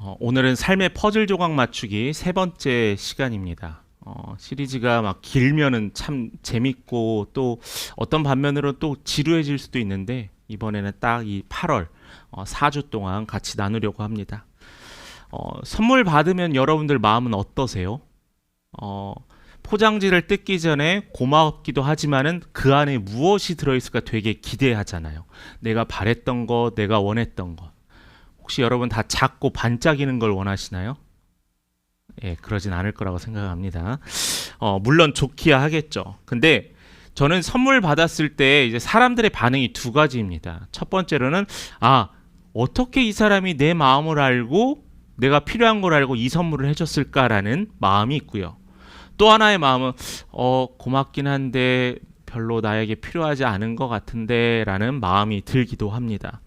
오늘은 삶의 퍼즐 조각 맞추기 세 번째 시간입니다. 시리즈가 막 길면은 참 재밌고 또 어떤 반면으로 또 지루해질 수도 있는데 이번에는 딱 이 8월 4주 동안 같이 나누려고 합니다. 선물 받으면 여러분들 마음은 어떠세요? 포장지를 뜯기 전에 고맙기도 하지만은 그 안에 무엇이 들어있을까 되게 기대하잖아요. 내가 바랬던 거, 내가 원했던 거. 혹시 여러분 다 작고 반짝이는 걸 원하시나요? 예, 그러진 않을 거라고 생각합니다. 물론 좋기야 하겠죠. 근데 저는 선물 받았을 때 이제 사람들의 반응이 두 가지입니다. 첫 번째로는 어떻게 이 사람이 내 마음을 알고 내가 필요한 걸 알고 이 선물을 해줬을까라는 마음이 있고요. 또 하나의 마음은 고맙긴 한데 별로 나에게 필요하지 않은 것 같은데 라는 마음이 들기도 합니다.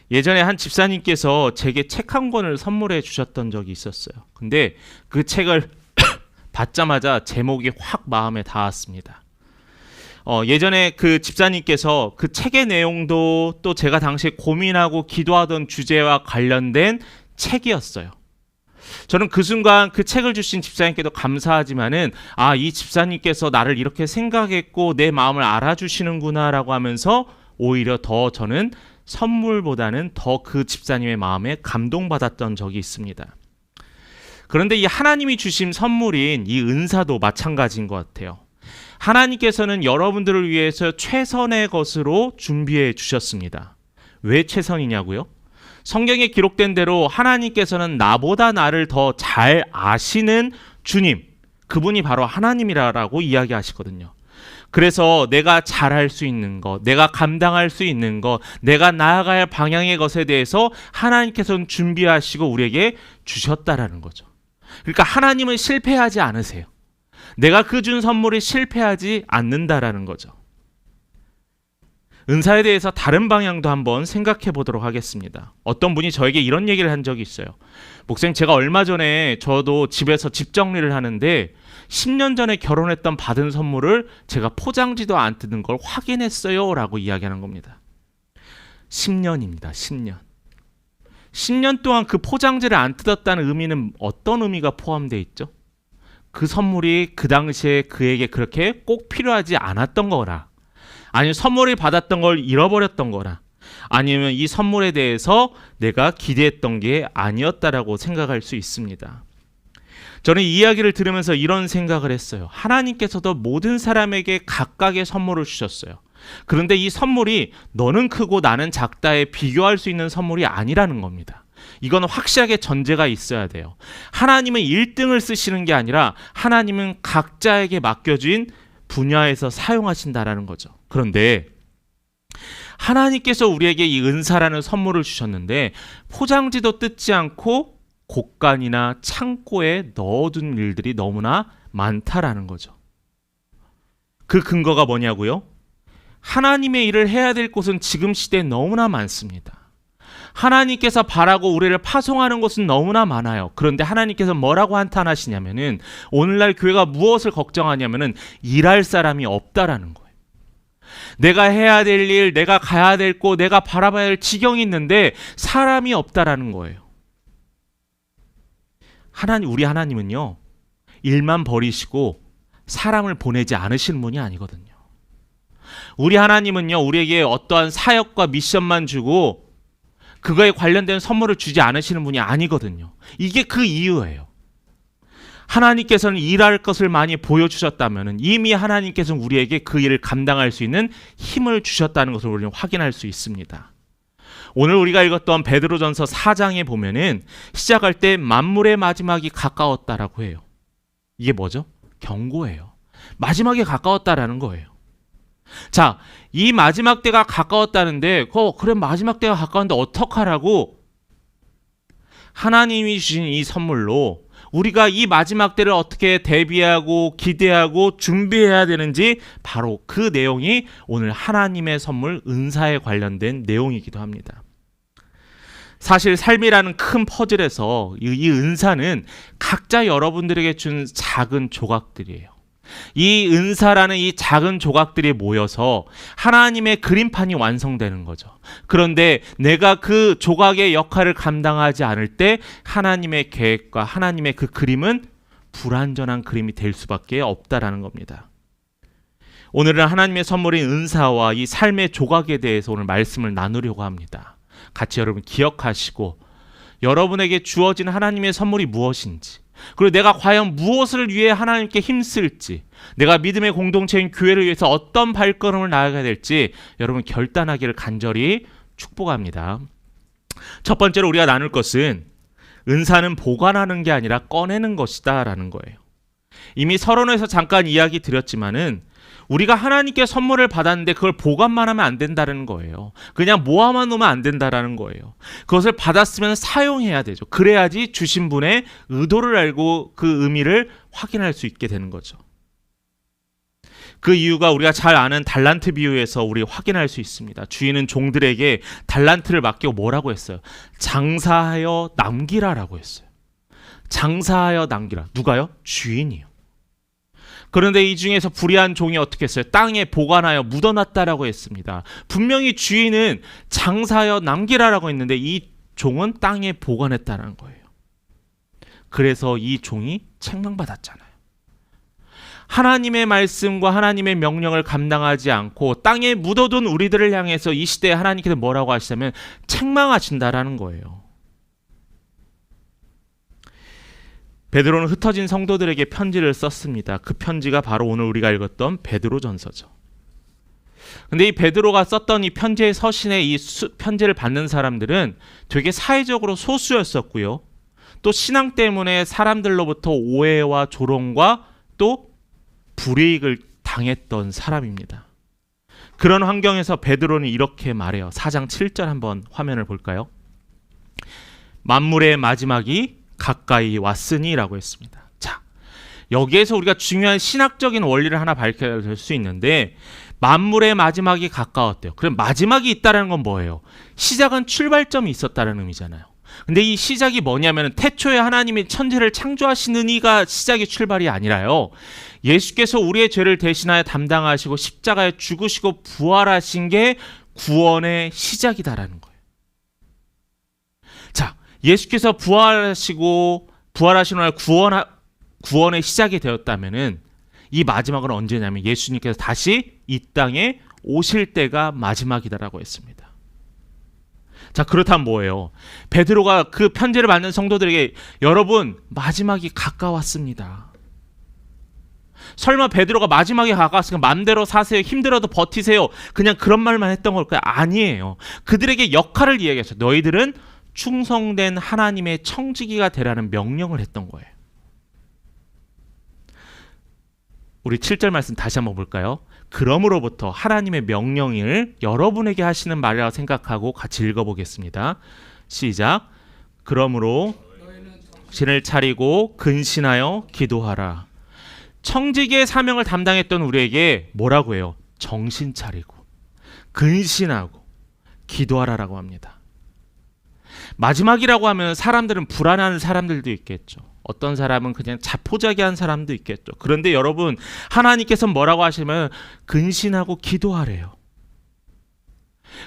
예전에 한 집사님께서 제게 책 한 권을 선물해 주셨던 적이 있었어요. 근데 그 책을 받자마자 제목이 확 마음에 닿았습니다. 예전에 그 집사님께서 그 책의 내용도 또 제가 당시에 고민하고 기도하던 주제와 관련된 책이었어요. 저는 그 순간 그 책을 주신 집사님께도 감사하지만은 이 집사님께서 나를 이렇게 생각했고 내 마음을 알아주시는구나 라고 하면서 오히려 더 저는 선물보다는 더 그 집사님의 마음에 감동받았던 적이 있습니다. 그런데 이 하나님이 주신 선물인 이 은사도 마찬가지인 것 같아요. 하나님께서는 여러분들을 위해서 최선의 것으로 준비해 주셨습니다. 왜 최선이냐고요? 성경에 기록된 대로 하나님께서는 나보다 나를 더 잘 아시는 주님, 그분이 바로 하나님이라고 이야기하시거든요. 그래서 내가 잘할 수 있는 것, 내가 감당할 수 있는 것, 내가 나아갈 방향의 것에 대해서 하나님께서는 준비하시고 우리에게 주셨다라는 거죠. 그러니까 하나님은 실패하지 않으세요. 내가 그 준 선물이 실패하지 않는다라는 거죠. 은사에 대해서 다른 방향도 한번 생각해 보도록 하겠습니다. 어떤 분이 저에게 이런 얘기를 한 적이 있어요. 목사님, 제가 얼마 전에 저도 집에서 집 정리를 하는데 10년 전에 결혼했던 받은 선물을 제가 포장지도 안 뜯은 걸 확인했어요 라고 이야기하는 겁니다. 10년입니다. 10년. 10년 동안 그 포장지를 안 뜯었다는 의미는 어떤 의미가 포함되어 있죠? 그 선물이 그 당시에 그에게 그렇게 꼭 필요하지 않았던 거라, 아니면 선물을 받았던 걸 잃어버렸던 거라, 아니면 이 선물에 대해서 내가 기대했던 게 아니었다라고 생각할 수 있습니다. 저는 이 이야기를 들으면서 이런 생각을 했어요. 하나님께서도 모든 사람에게 각각의 선물을 주셨어요. 그런데 이 선물이 너는 크고 나는 작다에 비교할 수 있는 선물이 아니라는 겁니다. 이건 확실하게 전제가 있어야 돼요. 하나님은 1등을 쓰시는 게 아니라 하나님은 각자에게 맡겨진 분야에서 사용하신다라는 거죠. 그런데 하나님께서 우리에게 이 은사라는 선물을 주셨는데 포장지도 뜯지 않고 곳간이나 창고에 넣어둔 일들이 너무나 많다라는 거죠. 그 근거가 뭐냐고요? 하나님의 일을 해야 될 곳은 지금 시대에 너무나 많습니다. 하나님께서 바라고 우리를 파송하는 곳은 너무나 많아요. 그런데 하나님께서 뭐라고 한탄하시냐면은 오늘날 교회가 무엇을 걱정하냐면은 일할 사람이 없다라는 거예요. 내가 해야 될 일, 내가 가야 될 곳, 내가 바라봐야 할 지경이 있는데 사람이 없다라는 거예요. 우리 하나님은요, 일만 버리시고 사람을 보내지 않으시는 분이 아니거든요. 우리 하나님은요, 우리에게 어떠한 사역과 미션만 주고 그거에 관련된 선물을 주지 않으시는 분이 아니거든요. 이게 그 이유예요. 하나님께서는 일할 것을 많이 보여주셨다면 이미 하나님께서는 우리에게 그 일을 감당할 수 있는 힘을 주셨다는 것을 우리는 확인할 수 있습니다. 오늘 우리가 읽었던 베드로전서 4장에 보면은 시작할 때 만물의 마지막이 가까웠다라고 해요. 이게 뭐죠? 경고예요. 마지막에 가까웠다라는 거예요. 자, 이 마지막 때가 가까웠다는데 그래 마지막 때가 가까운데 어떡하라고? 하나님이 주신 이 선물로 우리가 이 마지막 때를 어떻게 대비하고 기대하고 준비해야 되는지 바로 그 내용이 오늘 하나님의 선물 은사에 관련된 내용이기도 합니다. 사실 삶이라는 큰 퍼즐에서 이 은사는 각자 여러분들에게 준 작은 조각들이에요. 이 은사라는 이 작은 조각들이 모여서 하나님의 그림판이 완성되는 거죠. 그런데 내가 그 조각의 역할을 감당하지 않을 때 하나님의 계획과 하나님의 그 그림은 불완전한 그림이 될 수밖에 없다라는 겁니다. 오늘은 하나님의 선물인 은사와 이 삶의 조각에 대해서 오늘 말씀을 나누려고 합니다. 같이 여러분 기억하시고 여러분에게 주어진 하나님의 선물이 무엇인지, 그리고 내가 과연 무엇을 위해 하나님께 힘쓸지, 내가 믿음의 공동체인 교회를 위해서 어떤 발걸음을 나아가야 될지 여러분 결단하기를 간절히 축복합니다. 첫 번째로 우리가 나눌 것은 은사는 보관하는 게 아니라 꺼내는 것이다 라는 거예요. 이미 서론에서 잠깐 이야기 드렸지만은 우리가 하나님께 선물을 받았는데 그걸 보관만 하면 안 된다는 거예요. 그냥 모아만 놓으면 안 된다는 거예요. 그것을 받았으면 사용해야 되죠. 그래야지 주신 분의 의도를 알고 그 의미를 확인할 수 있게 되는 거죠. 그 이유가 우리가 잘 아는 달란트 비유에서 우리 확인할 수 있습니다. 주인은 종들에게 달란트를 맡기고 뭐라고 했어요? 장사하여 남기라라고 했어요. 장사하여 남기라. 누가요? 주인이요. 그런데 이 중에서 불의한 종이 어떻게 했어요? 땅에 보관하여 묻어놨다라고 했습니다. 분명히 주인은 장사하여 남기라라고 했는데 이 종은 땅에 보관했다는 거예요. 그래서 이 종이 책망받았잖아요. 하나님의 말씀과 하나님의 명령을 감당하지 않고 땅에 묻어둔 우리들을 향해서 이 시대에 하나님께서 뭐라고 하시냐면 책망하신다라는 거예요. 베드로는 흩어진 성도들에게 편지를 썼습니다. 그 편지가 바로 오늘 우리가 읽었던 베드로전서죠. 근데 이 베드로가 썼던 이 편지의 서신에 이 편지를 받는 사람들은 되게 사회적으로 소수였었고요. 또 신앙 때문에 사람들로부터 오해와 조롱과 또 불이익을 당했던 사람입니다. 그런 환경에서 베드로는 이렇게 말해요. 4장 7절 한번 화면을 볼까요? 만물의 마지막이 가까이 왔으니 라고 했습니다. 자, 여기에서 우리가 중요한 신학적인 원리를 하나 밝혀야 될 수 있는데 만물의 마지막이 가까웠대요. 그럼 마지막이 있다는 건 뭐예요? 시작은 출발점이 있었다는 의미잖아요. 근데 이 시작이 뭐냐면 태초에 하나님이 천지를 창조하시는 이가 시작이 출발이 아니라요. 예수께서 우리의 죄를 대신하여 담당하시고 십자가에 죽으시고 부활하신 게 구원의 시작이다라는 거예요. 자, 예수께서 부활하신 날 구원의 시작이 되었다면은 이 마지막은 언제냐면 예수님께서 다시 이 땅에 오실 때가 마지막이다라고 했습니다. 자, 그렇다면 뭐예요? 베드로가 그 편지를 받는 성도들에게 여러분 마지막이 가까웠습니다. 설마 베드로가 마지막에 가까웠으니까 마음대로 사세요, 힘들어도 버티세요, 그냥 그런 말만 했던 걸까요? 아니에요. 그들에게 역할을 이야기했어요. 너희들은 충성된 하나님의 청지기가 되라는 명령을 했던 거예요. 우리 7절 말씀 다시 한번 볼까요? 그러므로부터 하나님의 명령을 여러분에게 하시는 말이라고 생각하고 같이 읽어보겠습니다. 시작. 그러므로 정신을 차리고 근신하여 기도하라. 청지기의 사명을 담당했던 우리에게 뭐라고 해요? 정신 차리고 근신하고 기도하라라고 합니다. 마지막이라고 하면 사람들은 불안한 사람들도 있겠죠. 어떤 사람은 그냥 자포자기한 사람도 있겠죠. 그런데 여러분, 하나님께서 뭐라고 하시면 근신하고 기도하래요.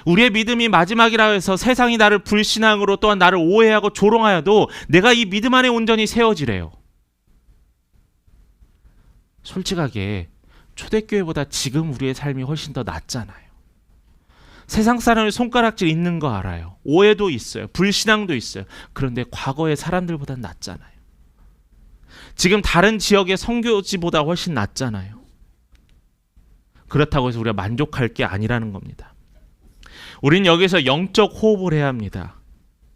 우리의 믿음이 마지막이라고 해서 세상이 나를 불신앙으로 또한 나를 오해하고 조롱하여도 내가 이 믿음 안에 온전히 세워지래요. 솔직하게 초대교회보다 지금 우리의 삶이 훨씬 더 낫잖아요. 세상 사람의 손가락질 있는 거 알아요. 오해도 있어요. 불신앙도 있어요. 그런데 과거의 사람들보다 낫잖아요. 지금 다른 지역의 선교지보다 훨씬 낫잖아요. 그렇다고 해서 우리가 만족할 게 아니라는 겁니다. 우린 여기서 영적 호흡을 해야 합니다.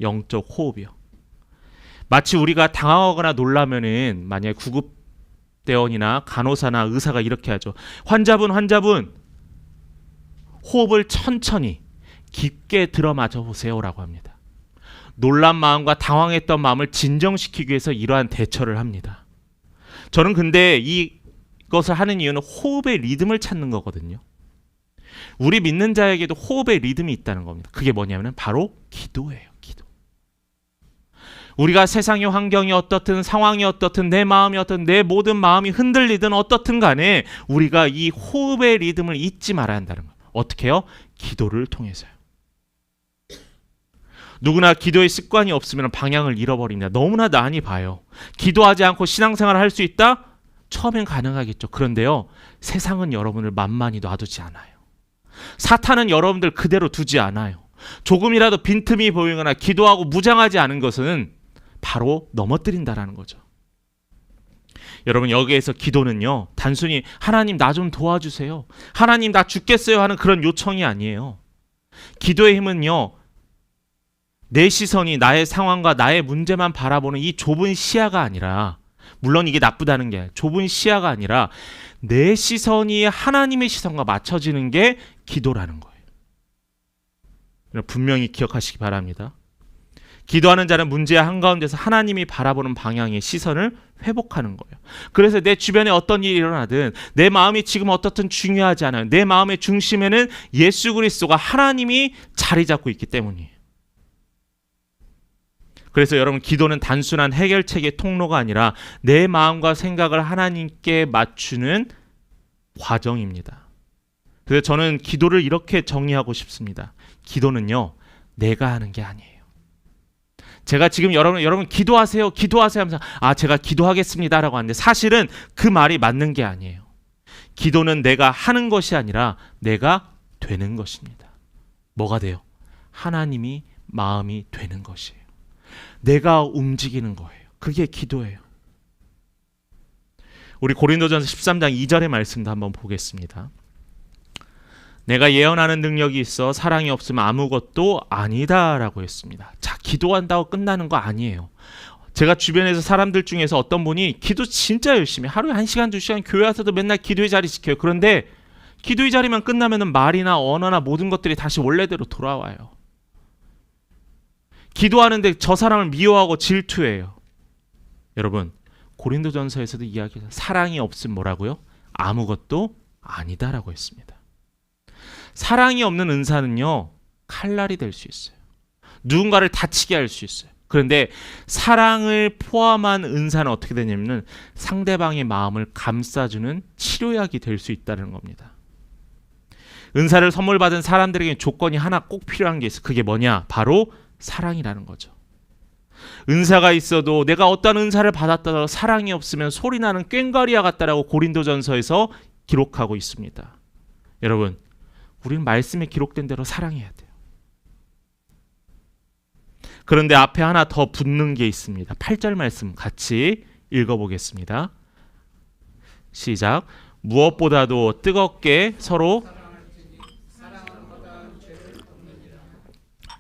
영적 호흡이요. 마치 우리가 당황하거나 놀라면은 만약에 구급대원이나 간호사나 의사가 이렇게 하죠. 환자분 호흡을 천천히 깊게 들어 마셔 보세요라고 합니다. 놀란 마음과 당황했던 마음을 진정시키기 위해서 이러한 대처를 합니다. 저는 근데 이것을 하는 이유는 호흡의 리듬을 찾는 거거든요. 우리 믿는 자에게도 호흡의 리듬이 있다는 겁니다. 그게 뭐냐면 바로 기도예요. 기도. 우리가 세상의 환경이 어떻든 상황이 어떻든 내 마음이 어떻든 내 모든 마음이 흔들리든 어떻든 간에 우리가 이 호흡의 리듬을 잊지 말아야 한다는 거예요. 어떻게 해요? 기도를 통해서요. 누구나 기도의 습관이 없으면 방향을 잃어버립니다. 너무나 많이 봐요. 기도하지 않고 신앙생활을 할 수 있다? 처음엔 가능하겠죠. 그런데요, 세상은 여러분을 만만히 놔두지 않아요. 사탄은 여러분들 그대로 두지 않아요. 조금이라도 빈틈이 보이거나 기도하고 무장하지 않은 것은 바로 넘어뜨린다라는 거죠. 여러분, 여기에서 기도는요, 단순히 하나님 나 좀 도와주세요, 하나님 나 죽겠어요 하는 그런 요청이 아니에요. 기도의 힘은요, 내 시선이 나의 상황과 나의 문제만 바라보는 이 좁은 시야가 아니라, 물론 이게 나쁘다는 게 아니라, 좁은 시야가 아니라 내 시선이 하나님의 시선과 맞춰지는 게 기도라는 거예요. 분명히 기억하시기 바랍니다. 기도하는 자는 문제의 한가운데서 하나님이 바라보는 방향의 시선을 회복하는 거예요. 그래서 내 주변에 어떤 일이 일어나든 내 마음이 지금 어떻든 중요하지 않아요. 내 마음의 중심에는 예수 그리스도가 하나님이 자리 잡고 있기 때문이에요. 그래서 여러분, 기도는 단순한 해결책의 통로가 아니라 내 마음과 생각을 하나님께 맞추는 과정입니다. 그래서 저는 기도를 이렇게 정의하고 싶습니다. 기도는요, 내가 하는 게 아니에요. 제가 지금 여러분 기도하세요 하면서 제가 기도하겠습니다라고 하는데 사실은 그 말이 맞는 게 아니에요. 기도는 내가 하는 것이 아니라 내가 되는 것입니다. 뭐가 돼요? 하나님이 마음이 되는 것이에요. 내가 움직이는 거예요. 그게 기도예요. 우리 고린도전서 13장 2절의 말씀도 한번 보겠습니다. 내가 예언하는 능력이 있어 사랑이 없으면 아무것도 아니다라고 했습니다. 자, 기도한다고 끝나는 거 아니에요. 제가 주변에서 사람들 중에서 어떤 분이 기도 진짜 열심히 하루에 1시간 2시간 교회 와서도 맨날 기도의 자리 지켜요. 그런데 기도의 자리만 끝나면 말이나 언어나 모든 것들이 다시 원래대로 돌아와요. 기도하는데 저 사람을 미워하고 질투해요. 여러분, 고린도전서에서도 이야기해서 사랑이 없으면 뭐라고요? 아무것도 아니다라고 했습니다. 사랑이 없는 은사는요, 칼날이 될 수 있어요. 누군가를 다치게 할 수 있어요. 그런데 사랑을 포함한 은사는 어떻게 되냐면 상대방의 마음을 감싸주는 치료약이 될 수 있다는 겁니다. 은사를 선물 받은 사람들에게 조건이 하나 꼭 필요한 게 있어요. 그게 뭐냐? 바로 사랑이라는 거죠. 은사가 있어도 내가 어떤 은사를 받았다고 사랑이 없으면 소리나는 꽹과리와 같다라고 고린도전서에서 기록하고 있습니다. 여러분, 우리는 말씀에 기록된 대로 사랑해야 돼요. 그런데 앞에 하나 더 붙는 게 있습니다. 8절 말씀 같이 읽어보겠습니다. 시작. 무엇보다도 뜨겁게 서로.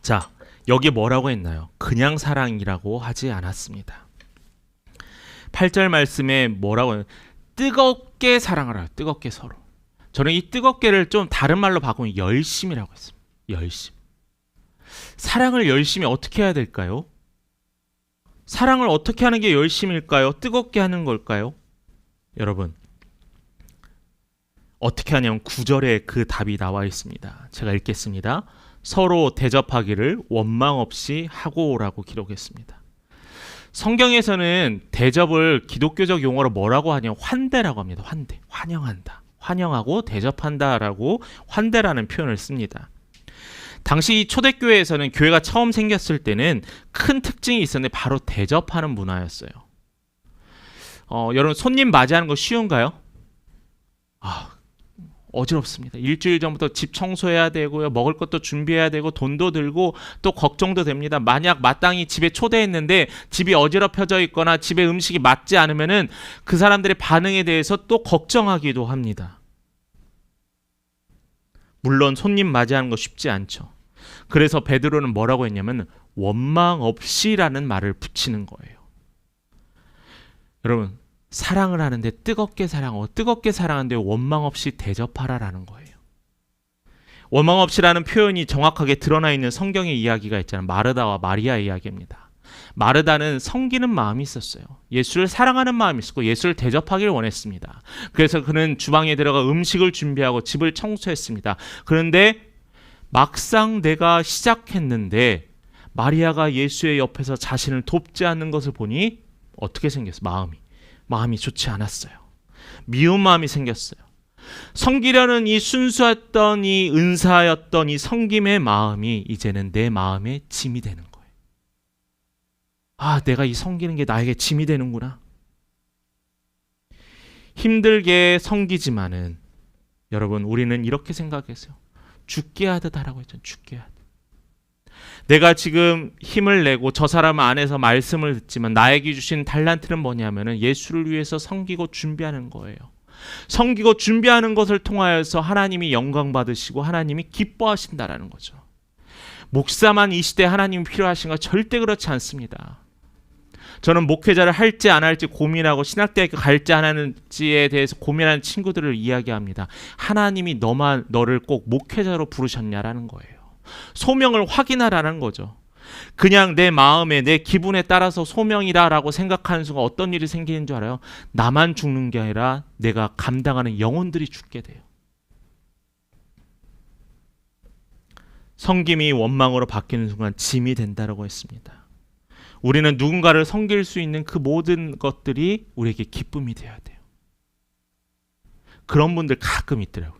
자, 여기 뭐라고 했나요? 그냥 사랑이라고 하지 않았습니다. 8절 말씀에 뭐라고 해요? 뜨겁게 사랑하라. 뜨겁게 서로. 저는 이 뜨겁게를 좀 다른 말로 바꾸면 열심이라고 했습니다. 열심. 사랑을 열심히 어떻게 해야 될까요? 사랑을 어떻게 하는 게 열심일까요? 뜨겁게 하는 걸까요? 여러분, 어떻게 하냐면 9절에 그 답이 나와 있습니다. 제가 읽겠습니다. 서로 대접하기를 원망 없이 하고라고 기록했습니다. 성경에서는 대접을 기독교적 용어로 뭐라고 하냐면 환대라고 합니다. 환대, 환영한다. 환영하고 대접한다라고 환대라는 표현을 씁니다. 당시 초대교회에서는 교회가 처음 생겼을 때는 큰 특징이 있었는데 바로 대접하는 문화였어요. 여러분, 손님 맞이하는 거 쉬운가요? 어지럽습니다. 일주일 전부터 집 청소해야 되고요. 먹을 것도 준비해야 되고 돈도 들고 또 걱정도 됩니다. 만약 마땅히 집에 초대했는데 집이 어지럽혀져 있거나 집에 음식이 맞지 않으면은 그 사람들의 반응에 대해서 또 걱정하기도 합니다. 물론 손님 맞이하는 거 쉽지 않죠. 그래서 베드로는 뭐라고 했냐면 원망 없이라는 말을 붙이는 거예요. 여러분, 사랑을 하는데 뜨겁게 사랑하는데 원망 없이 대접하라라는 거예요. 원망 없이라는 표현이 정확하게 드러나 있는 성경의 이야기가 있잖아요. 마르다와 마리아의 이야기입니다. 마르다는 섬기는 마음이 있었어요. 예수를 사랑하는 마음이 있었고 예수를 대접하기를 원했습니다. 그래서 그는 주방에 들어가 음식을 준비하고 집을 청소했습니다. 그런데 막상 내가 시작했는데 마리아가 예수의 옆에서 자신을 돕지 않는 것을 보니 어떻게 생겼어? 마음이 좋지 않았어요. 미운 마음이 생겼어요. 섬기려는 이 순수했던 이 은사였던 이 섬김의 마음이 이제는 내 마음에 짐이 되는 거예요. 아, 내가 이 섬기는 게 나에게 짐이 되는구나. 힘들게 섬기지만은 여러분, 우리는 이렇게 생각했어요. 죽게 하듯 하라고 했잖아요. 죽게 하듯. 내가 지금 힘을 내고 저 사람 안에서 말씀을 듣지만 나에게 주신 달란트는 뭐냐면은 예수를 위해서 섬기고 준비하는 거예요. 섬기고 준비하는 것을 통하여서 하나님이 영광 받으시고 하나님이 기뻐하신다라는 거죠. 목사만 이 시대에 하나님이 필요하신가? 절대 그렇지 않습니다. 저는 목회자를 할지 안 할지 고민하고 신학대학교 갈지 안 하는지에 대해서 고민하는 친구들을 이야기합니다. 하나님이 너를 꼭 목회자로 부르셨냐라는 거예요. 소명을 확인하라는 거죠. 그냥 내 마음에 내 기분에 따라서 소명이다라고 생각하는 순간 어떤 일이 생기는 줄 알아요? 나만 죽는 게 아니라 내가 감당하는 영혼들이 죽게 돼요. 섬김이 원망으로 바뀌는 순간 짐이 된다라고 했습니다. 우리는 누군가를 섬길 수 있는 그 모든 것들이 우리에게 기쁨이 되어야 돼요. 그런 분들 가끔 있더라고요.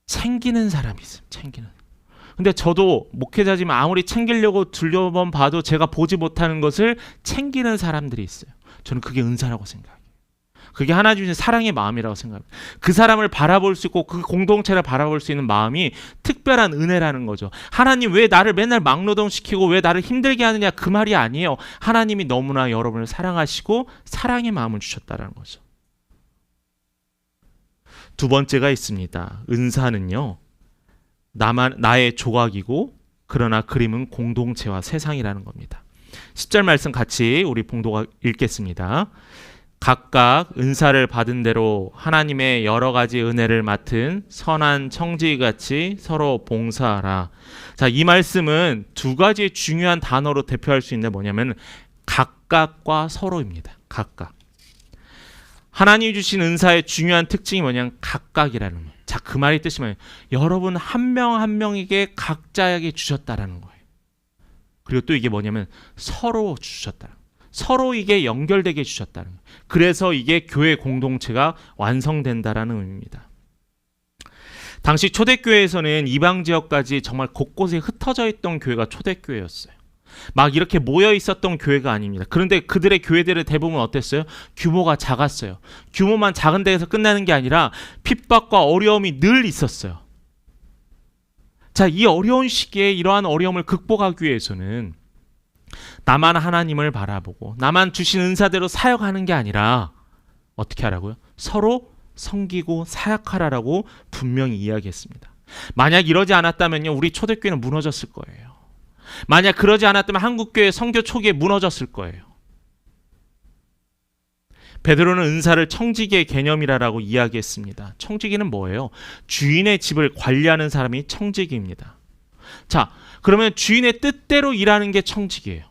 챙기는 사람이 있어요. 근데 저도 목회자지만 아무리 챙기려고 둘러본 봐도 제가 보지 못하는 것을 챙기는 사람들이 있어요. 저는 그게 은사라고 생각해요. 그게 하나님 주신 사랑의 마음이라고 생각합니다. 그 사람을 바라볼 수 있고 그 공동체를 바라볼 수 있는 마음이 특별한 은혜라는 거죠. 하나님 왜 나를 맨날 막노동시키고 왜 나를 힘들게 하느냐, 그 말이 아니에요. 하나님이 너무나 여러분을 사랑하시고 사랑의 마음을 주셨다는 거죠. 두 번째가 있습니다. 은사는요, 나의 조각이고 그러나 그림은 공동체와 세상이라는 겁니다. 10절 말씀 같이 우리 봉독 읽겠습니다. 각각 은사를 받은 대로 하나님의 여러 가지 은혜를 맡은 선한 청지기같이 서로 봉사하라. 자, 이 말씀은 두 가지 중요한 단어로 대표할 수 있는 뭐냐면 각각과 서로입니다. 각각. 하나님이 주신 은사의 중요한 특징이 뭐냐면 각각이라는 거예요. 자, 그 말의 뜻이 뭐예요? 여러분 한 명 한 명에게 각자에게 주셨다라는 거예요. 그리고 또 이게 뭐냐면 서로 주셨다. 서로 이게 연결되게 주셨다는 거예요. 그래서 이게 교회 공동체가 완성된다라는 의미입니다. 당시 초대교회에서는 이방 지역까지 정말 곳곳에 흩어져 있던 교회가 초대교회였어요. 막 이렇게 모여 있었던 교회가 아닙니다. 그런데 그들의 교회들은 대부분 어땠어요? 규모가 작았어요. 규모만 작은 데에서 끝나는 게 아니라 핍박과 어려움이 늘 있었어요. 자, 이 어려운 시기에 이러한 어려움을 극복하기 위해서는 나만 하나님을 바라보고 나만 주신 은사대로 사역하는 게 아니라 어떻게 하라고요? 서로 섬기고 사역하라라고 분명히 이야기했습니다. 만약 이러지 않았다면요, 우리 초대교회는 무너졌을 거예요. 만약 그러지 않았다면 한국교회 선교 초기에 무너졌을 거예요. 베드로는 은사를 청지기의 개념이라고 이야기했습니다. 청지기는 뭐예요? 주인의 집을 관리하는 사람이 청지기입니다. 자, 그러면 주인의 뜻대로 일하는 게 청지기예요.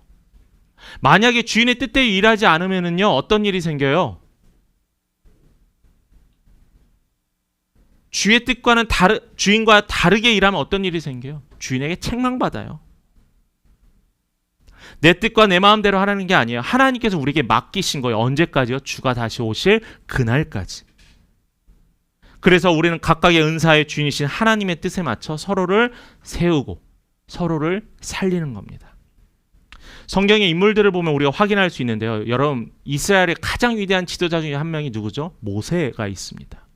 만약에 주인의 뜻대로 일하지 않으면요, 어떤 일이 생겨요? 주인과 다르게 일하면 어떤 일이 생겨요? 주인에게 책망받아요. 내 뜻과 내 마음대로 하라는 게 아니에요. 하나님께서 우리에게 맡기신 거예요. 언제까지요? 주가 다시 오실 그날까지. 그래서 우리는 각각의 은사의 주인이신 하나님의 뜻에 맞춰 서로를 세우고 서로를 살리는 겁니다. 성경의 인물들을 보면 우리가 확인할 수 있는데요. 여러분, 이스라엘의 가장 위대한 지도자 중에 한 명이 누구죠? 모세가 있습니다.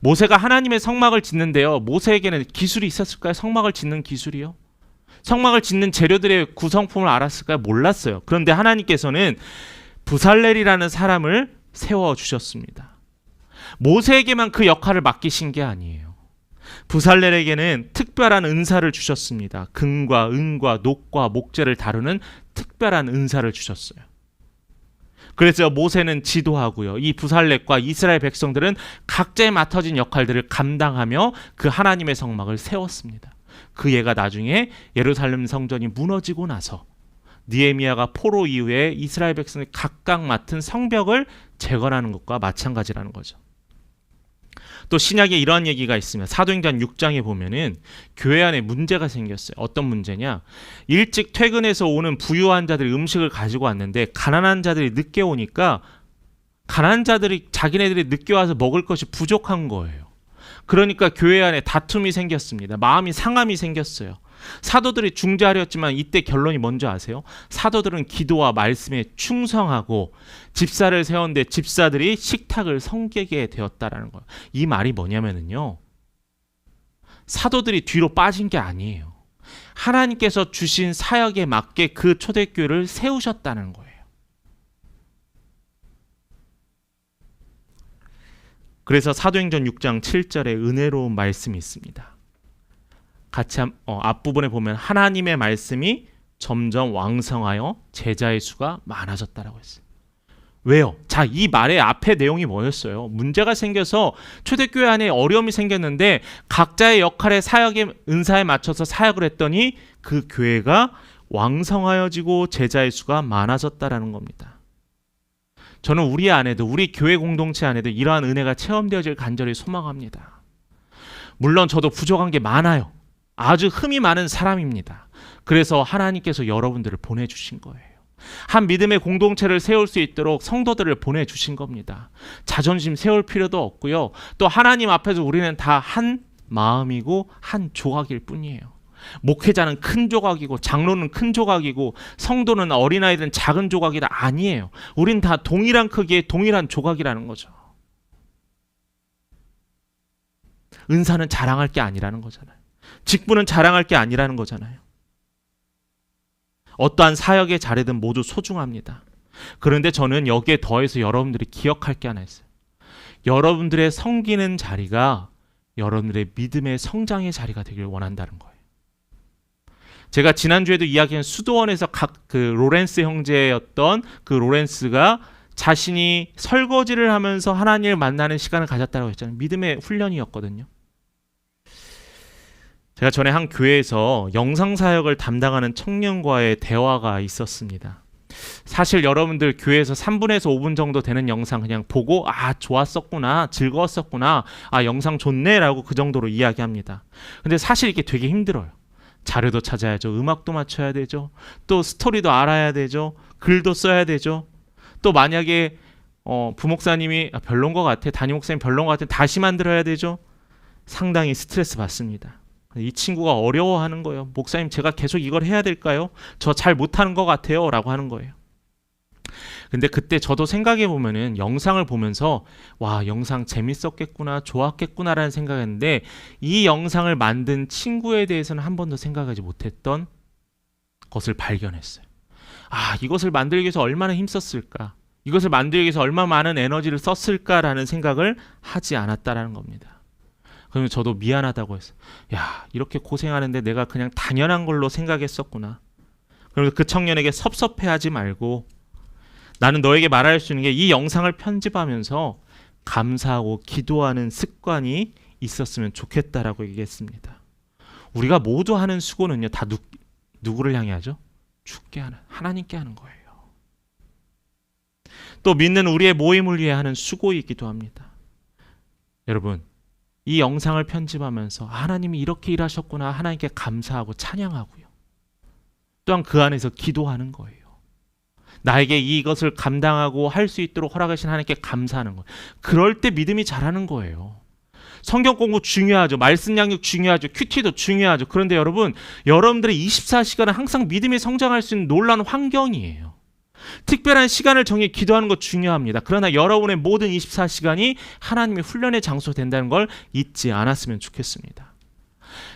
모세가 하나님의 성막을 짓는데요. 모세에게는 기술이 있었을까요? 성막을 짓는 기술이요? 성막을 짓는 재료들의 구성품을 알았을까요? 몰랐어요. 그런데 하나님께서는 부살렐이라는 사람을 세워주셨습니다. 모세에게만 그 역할을 맡기신 게 아니에요. 부살렐에게는 특별한 은사를 주셨습니다. 금과 은과 녹과 목재를 다루는 특별한 은사를 주셨어요. 그래서 모세는 지도하고요. 이 부살렛과 이스라엘 백성들은 각자의 맡아진 역할들을 감당하며 그 하나님의 성막을 세웠습니다. 그 예가 나중에 예루살렘 성전이 무너지고 나서 느헤미야가 포로 이후에 이스라엘 백성이 각각 맡은 성벽을 재건하는 것과 마찬가지라는 거죠. 또 신약에 이러한 얘기가 있으면 사도행전 6장에 보면은 교회 안에 문제가 생겼어요. 어떤 문제냐? 일찍 퇴근해서 오는 부유한 자들이 음식을 가지고 왔는데 가난한 자들이 늦게 오니까 가난한 자들이 자기네들이 늦게 와서 먹을 것이 부족한 거예요. 그러니까 교회 안에 다툼이 생겼습니다. 마음이 상함이 생겼어요. 사도들이 중재하려 했지만 이때 결론이 뭔지 아세요? 사도들은 기도와 말씀에 충성하고 집사를 세웠는데 집사들이 식탁을 섬기게 되었다라는 거예요. 이 말이 뭐냐면요, 사도들이 뒤로 빠진 게 아니에요. 하나님께서 주신 사역에 맞게 그 초대교회를 세우셨다는 거예요. 그래서 사도행전 6장 7절에 은혜로운 말씀이 있습니다. 같이 앞부분에 보면 하나님의 말씀이 점점 왕성하여 제자의 수가 많아졌다라고 했어요. 왜요? 자, 이 말의 앞에 내용이 뭐였어요? 문제가 생겨서 초대교회 안에 어려움이 생겼는데 각자의 역할의 사역의 은사에 맞춰서 사역을 했더니 그 교회가 왕성하여지고 제자의 수가 많아졌다라는 겁니다. 저는 우리 안에도, 우리 교회 공동체 안에도 이러한 은혜가 체험되어질 간절히 소망합니다. 물론 저도 부족한 게 많아요. 아주 흠이 많은 사람입니다. 그래서 하나님께서 여러분들을 보내주신 거예요. 한 믿음의 공동체를 세울 수 있도록 성도들을 보내주신 겁니다. 자존심 세울 필요도 없고요. 또 하나님 앞에서 우리는 다 한 마음이고 한 조각일 뿐이에요. 목회자는 큰 조각이고 장로는 큰 조각이고 성도는 어린아이들은 작은 조각이라 아니에요. 우린 다 동일한 크기의 동일한 조각이라는 거죠. 은사는 자랑할 게 아니라는 거잖아요. 직분은 자랑할 게 아니라는 거잖아요. 어떠한 사역의 자리든 모두 소중합니다. 그런데 저는 여기에 더해서 여러분들이 기억할 게 하나 있어요. 여러분들의 섬기는 자리가 여러분들의 믿음의 성장의 자리가 되길 원한다는 거예요. 제가 지난주에도 이야기한 수도원에서 그 로렌스 형제였던 그 로렌스가 자신이 설거지를 하면서 하나님을 만나는 시간을 가졌다고 했잖아요. 믿음의 훈련이었거든요. 제가 전에 한 교회에서 영상사역을 담당하는 청년과의 대화가 있었습니다. 사실 여러분들 교회에서 3분에서 5분 정도 되는 영상 그냥 보고 좋았었구나, 즐거웠었구나, 영상 좋네 라고 그 정도로 이야기합니다. 근데 사실 이게 되게 힘들어요. 자료도 찾아야죠. 음악도 맞춰야 되죠. 또 스토리도 알아야 되죠. 글도 써야 되죠. 또 만약에 부목사님이 별론 것 같아, 담임 목사님 별론 것 같아, 다시 만들어야 되죠. 상당히 스트레스 받습니다. 이 친구가 어려워하는 거예요. 목사님, 제가 계속 이걸 해야 될까요? 저 잘 못하는 것 같아요 라고 하는 거예요. 근데 그때 저도 생각해 보면은 영상을 보면서 와, 영상 재밌었겠구나, 좋았겠구나 라는 생각했는데 이 영상을 만든 친구에 대해서는 한 번도 생각하지 못했던 것을 발견했어요. 이것을 만들기 위해서 얼마나 힘썼을까, 이것을 만들기 위해서 얼마나 많은 에너지를 썼을까라는 생각을 하지 않았다라는 겁니다. 그러면 저도 미안하다고 했어요. 이렇게 고생하는데 내가 그냥 당연한 걸로 생각했었구나. 그래서 그 청년에게 섭섭해하지 말고 나는 너에게 말할 수 있는 게 이 영상을 편집하면서 감사하고 기도하는 습관이 있었으면 좋겠다라고 얘기했습니다. 우리가 모두 하는 수고는요, 다 누구를 향해 하죠? 주께 하는, 하나님께 하는 거예요. 또 믿는 우리의 모임을 위해 하는 수고이기도 합니다. 여러분, 이 영상을 편집하면서 하나님이 이렇게 일하셨구나, 하나님께 감사하고 찬양하고요. 또한 그 안에서 기도하는 거예요. 나에게 이것을 감당하고 할 수 있도록 허락하신 하나님께 감사하는 거예요. 그럴 때 믿음이 자라는 거예요. 성경 공부 중요하죠. 말씀 양육 중요하죠. 큐티도 중요하죠. 그런데 여러분들의 24시간은 항상 믿음이 성장할 수 있는 놀라운 환경이에요. 특별한 시간을 정해 기도하는 것 중요합니다. 그러나 여러분의 모든 24시간이 하나님의 훈련의 장소 된다는 걸 잊지 않았으면 좋겠습니다.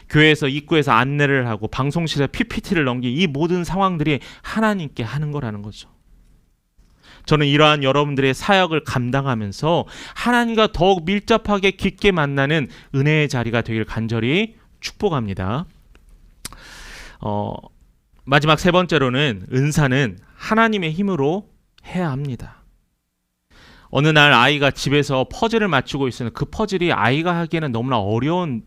교회에서 입구에서 안내를 하고 방송실에 PPT를 넘기, 이 모든 상황들이 하나님께 하는 거라는 거죠. 저는 이러한 여러분들의 사역을 감당하면서 하나님과 더욱 밀접하게 깊게 만나는 은혜의 자리가 되길 간절히 축복합니다. 마지막 세 번째로는 은사는 하나님의 힘으로 해야 합니다. 어느 날 아이가 집에서 퍼즐을 맞추고 있었는데 그 퍼즐이 아이가 하기에는 너무나 어려운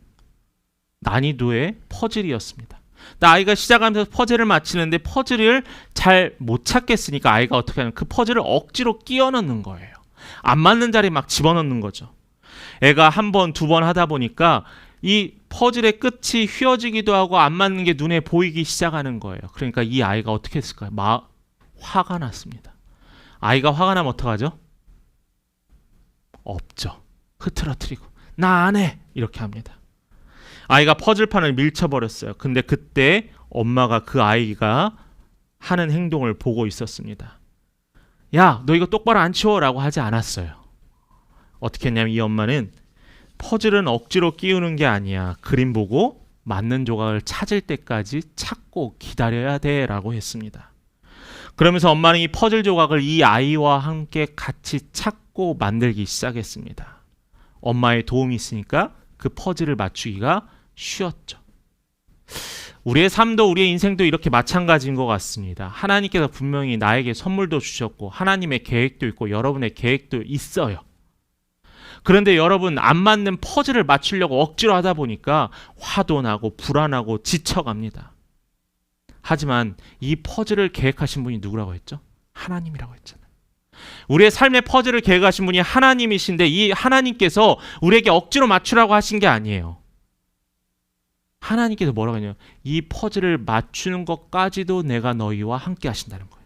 난이도의 퍼즐이었습니다. 아이가 시작하면서 퍼즐을 맞히는데 퍼즐을 잘 못 찾겠으니까 아이가 어떻게 하냐면 그 퍼즐을 억지로 끼워 넣는 거예요. 안 맞는 자리에 막 집어넣는 거죠. 애가 한 번, 두 번 하다 보니까 이 퍼즐의 끝이 휘어지기도 하고 안 맞는 게 눈에 보이기 시작하는 거예요. 그러니까 이 아이가 어떻게 했을까요? 화가 났습니다. 아이가 화가 나면 어떡하죠? 없죠. 흐트러뜨리고 나 안 해! 이렇게 합니다. 아이가 퍼즐판을 밀쳐버렸어요. 근데 그때 엄마가 그 아이가 하는 행동을 보고 있었습니다. 야, 너 이거 똑바로 안 치워! 라고 하지 않았어요. 어떻게 했냐면 이 엄마는 퍼즐은 억지로 끼우는 게 아니야. 그림 보고 맞는 조각을 찾을 때까지 찾고 기다려야 돼 라고 했습니다. 그러면서 엄마는 이 퍼즐 조각을 이 아이와 함께 같이 찾고 만들기 시작했습니다. 엄마의 도움이 있으니까 그 퍼즐을 맞추기가 쉬웠죠. 우리의 삶도 우리의 인생도 이렇게 마찬가지인 것 같습니다. 하나님께서 분명히 나에게 선물도 주셨고 하나님의 계획도 있고 여러분의 계획도 있어요. 그런데 여러분 안 맞는 퍼즐을 맞추려고 억지로 하다 보니까 화도 나고 불안하고 지쳐갑니다. 하지만 이 퍼즐을 계획하신 분이 누구라고 했죠? 하나님이라고 했잖아요. 우리의 삶의 퍼즐을 계획하신 분이 하나님이신데 이 하나님께서 우리에게 억지로 맞추라고 하신 게 아니에요. 하나님께서 뭐라고 했냐면 이 퍼즐을 맞추는 것까지도 내가 너희와 함께 하신다는 거예요.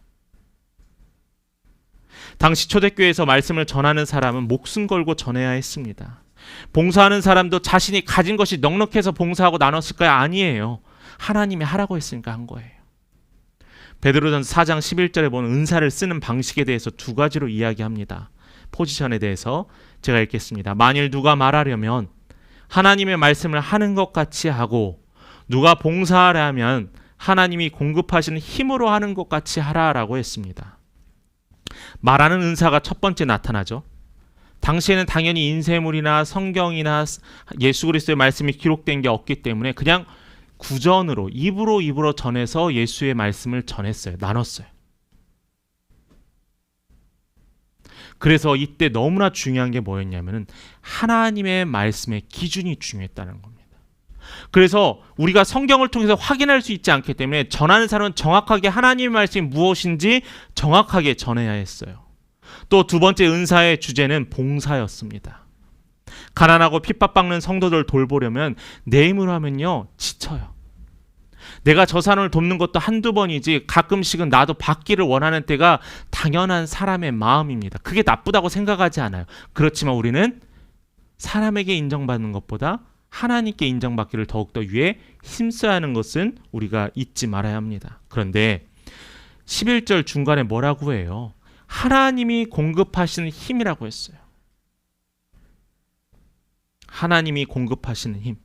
당시 초대교회에서 말씀을 전하는 사람은 목숨 걸고 전해야 했습니다. 봉사하는 사람도 자신이 가진 것이 넉넉해서 봉사하고 나눴을까요? 아니에요. 하나님이 하라고 했으니까 한 거예요. 베드로전서 4장 11절에 보면 은사를 쓰는 방식에 대해서 두 가지로 이야기합니다. 포지션에 대해서 제가 읽겠습니다. 만일 누가 말하려면 하나님의 말씀을 하는 것 같이 하고 누가 봉사하려면 하나님이 공급하시는 힘으로 하는 것 같이 하라라고 했습니다. 말하는 은사가 첫 번째 나타나죠. 당시에는 당연히 인쇄물이나 성경이나 예수 그리스도의 말씀이 기록된 게 없기 때문에 그냥 구전으로 입으로 전해서 예수의 말씀을 전했어요. 나눴어요. 그래서 이때 너무나 중요한 게 뭐였냐면은 하나님의 말씀의 기준이 중요했다는 겁니다. 그래서 우리가 성경을 통해서 확인할 수 있지 않기 때문에 전하는 사람은 정확하게 하나님의 말씀이 무엇인지 정확하게 전해야 했어요. 또 두 번째 은사의 주제는 봉사였습니다. 가난하고 핍박받는 성도들 돌보려면 내 힘으로 하면요 지쳐요. 내가 저 사람을 돕는 것도 한두 번이지 가끔씩은 나도 받기를 원하는 때가 당연한 사람의 마음입니다. 그게 나쁘다고 생각하지 않아요. 그렇지만 우리는 사람에게 인정받는 것보다 하나님께 인정받기를 더욱더 위해 힘써야 하는 것은 우리가 잊지 말아야 합니다. 그런데 11절 중간에 뭐라고 해요? 하나님이 공급하시는 힘이라고 했어요. 하나님이 공급하시는 힘.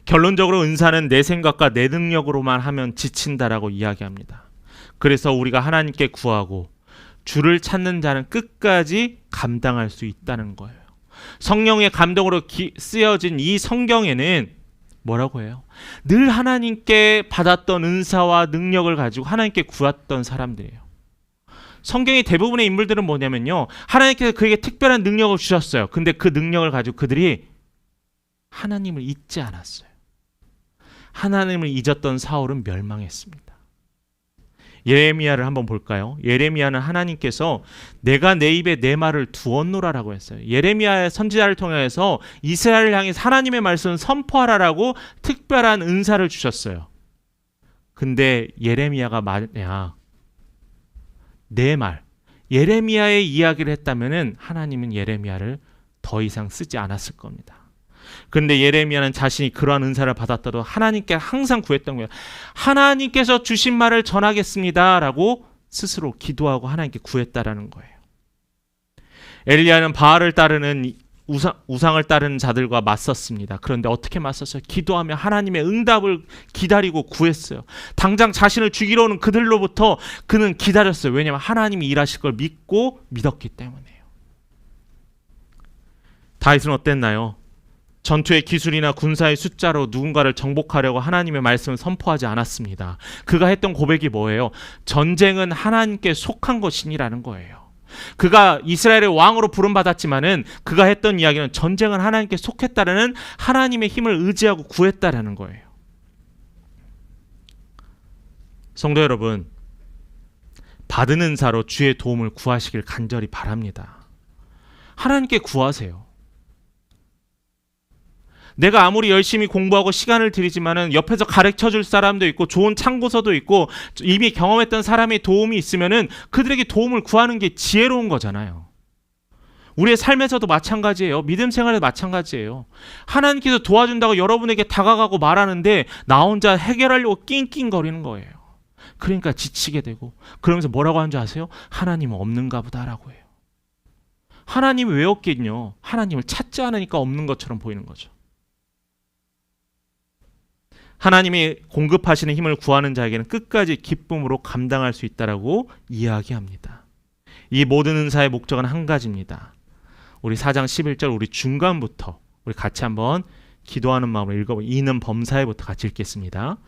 결론적으로 은사는 내 생각과 내 능력으로만 하면 지친다라고 이야기합니다. 그래서 우리가 하나님께 구하고 주를 찾는 자는 끝까지 감당할 수 있다는 거예요. 성령의 감동으로 쓰여진 이 성경에는 뭐라고 해요? 늘 하나님께 받았던 은사와 능력을 가지고 하나님께 구했던 사람들이에요. 성경의 대부분의 인물들은 뭐냐면요, 하나님께서 그에게 특별한 능력을 주셨어요. 근데 그 능력을 가지고 그들이 하나님을 잊지 않았어요. 하나님을 잊었던 사울은 멸망했습니다. 예레미야를 한번 볼까요? 예레미야는 하나님께서 내가 내 입에 내 말을 두었노라라고 했어요. 예레미야의 선지자를 통해서 이스라엘을 향해 하나님의 말씀을 선포하라라고 특별한 은사를 주셨어요. 근데 예레미야가 말이야, 내 말, 예레미야의 이야기를 했다면은 하나님은 예레미야를 더 이상 쓰지 않았을 겁니다. 그런데 예레미야는 자신이 그러한 은사를 받았다도 하나님께 항상 구했던 거예요. 하나님께서 주신 말을 전하겠습니다 라고 스스로 기도하고 하나님께 구했다라는 거예요. 엘리야는 바알을 따르는 우상을 따르는 자들과 맞섰습니다. 그런데 어떻게 맞섰어요? 기도하며 하나님의 응답을 기다리고 구했어요. 당장 자신을 죽이러 오는 그들로부터 그는 기다렸어요. 왜냐하면 하나님이 일하실 걸 믿고 믿었기 때문이에요. 다윗은 어땠나요? 전투의 기술이나 군사의 숫자로 누군가를 정복하려고 하나님의 말씀을 선포하지 않았습니다. 그가 했던 고백이 뭐예요? 전쟁은 하나님께 속한 것이니라는 거예요. 그가 이스라엘의 왕으로 부름받았지만은 그가 했던 이야기는 전쟁은 하나님께 속했다라는 하나님의 힘을 의지하고 구했다라는 거예요. 성도 여러분, 받은 은사로 주의 도움을 구하시길 간절히 바랍니다. 하나님께 구하세요. 내가 아무리 열심히 공부하고 시간을 들이지만은 옆에서 가르쳐 줄 사람도 있고 좋은 참고서도 있고 이미 경험했던 사람의 도움이 있으면은 그들에게 도움을 구하는 게 지혜로운 거잖아요. 우리의 삶에서도 마찬가지예요. 믿음 생활에도 마찬가지예요. 하나님께서 도와준다고 여러분에게 다가가고 말하는데 나 혼자 해결하려고 낑낑거리는 거예요. 그러니까 지치게 되고, 그러면서 뭐라고 하는 줄 아세요? 하나님은 없는가 보다라고 해요. 하나님이 왜 없겠뇨? 하나님을 찾지 않으니까 없는 것처럼 보이는 거죠. 하나님이 공급하시는 힘을 구하는 자에게는 끝까지 기쁨으로 감당할 수 있다라고 이야기합니다. 이 모든 은사의 목적은 한 가지입니다. 우리 4장 11절 우리 중간부터 우리 같이 한번 기도하는 마음으로 읽어보고, 이는 범사에부터 같이 읽겠습니다.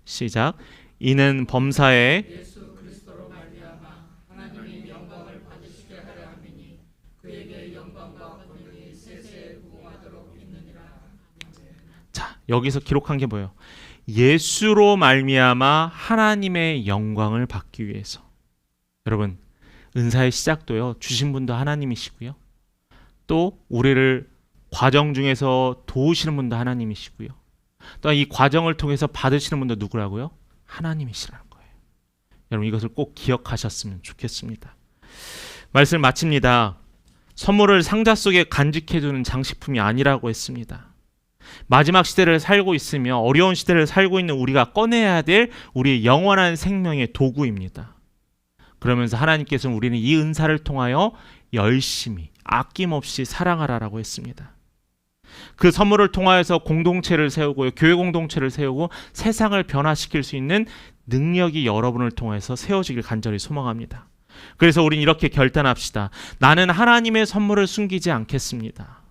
시작. 이는 범사에 예수 그리스도로 말미암아 하나님이 영광을 받으시게 하려 함이니 그에게 영광과 권능이 세세에 무궁하도록 있느니라. 자, 여기서 기록한 게 뭐예요? 예수로 말미암아 하나님의 영광을 받기 위해서. 여러분, 은사의 시작도요, 주신 분도 하나님이시고요, 또 우리를 과정 중에서 도우시는 분도 하나님이시고요, 또 이 과정을 통해서 받으시는 분도 누구라고요? 하나님이시라는 거예요. 여러분, 이것을 꼭 기억하셨으면 좋겠습니다. 말씀을 마칩니다. 선물을 상자 속에 간직해두는 장식품이 아니라고 했습니다. 마지막 시대를 살고 있으며 어려운 시대를 살고 있는 우리가 꺼내야 될 우리의 영원한 생명의 도구입니다. 그러면서 하나님께서는 우리는 이 은사를 통하여 열심히 아낌없이 사랑하라라고 했습니다. 그 선물을 통하여서 공동체를 세우고 교회 공동체를 세우고 세상을 변화시킬 수 있는 능력이 여러분을 통해서 세워지길 간절히 소망합니다. 그래서 우린 이렇게 결단합시다. 나는 하나님의 선물을 숨기지 않겠습니다.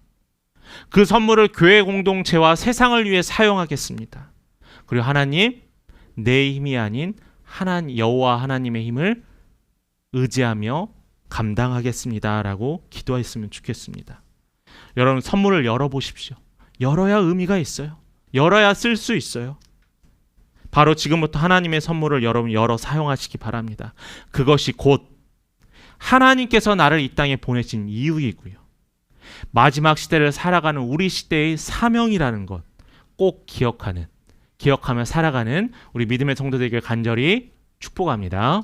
그 선물을 교회 공동체와 세상을 위해 사용하겠습니다. 그리고 하나님, 내 힘이 아닌 여호와 하나님의 힘을 의지하며 감당하겠습니다 라고 기도했으면 좋겠습니다. 여러분, 선물을 열어보십시오. 열어야 의미가 있어요. 열어야 쓸 수 있어요. 바로 지금부터 하나님의 선물을 여러분 열어 사용하시기 바랍니다. 그것이 곧 하나님께서 나를 이 땅에 보내신 이유이고요, 마지막 시대를 살아가는 우리 시대의 사명이라는 것 꼭 기억하며 살아가는 우리 믿음의 성도들에게 간절히 축복합니다.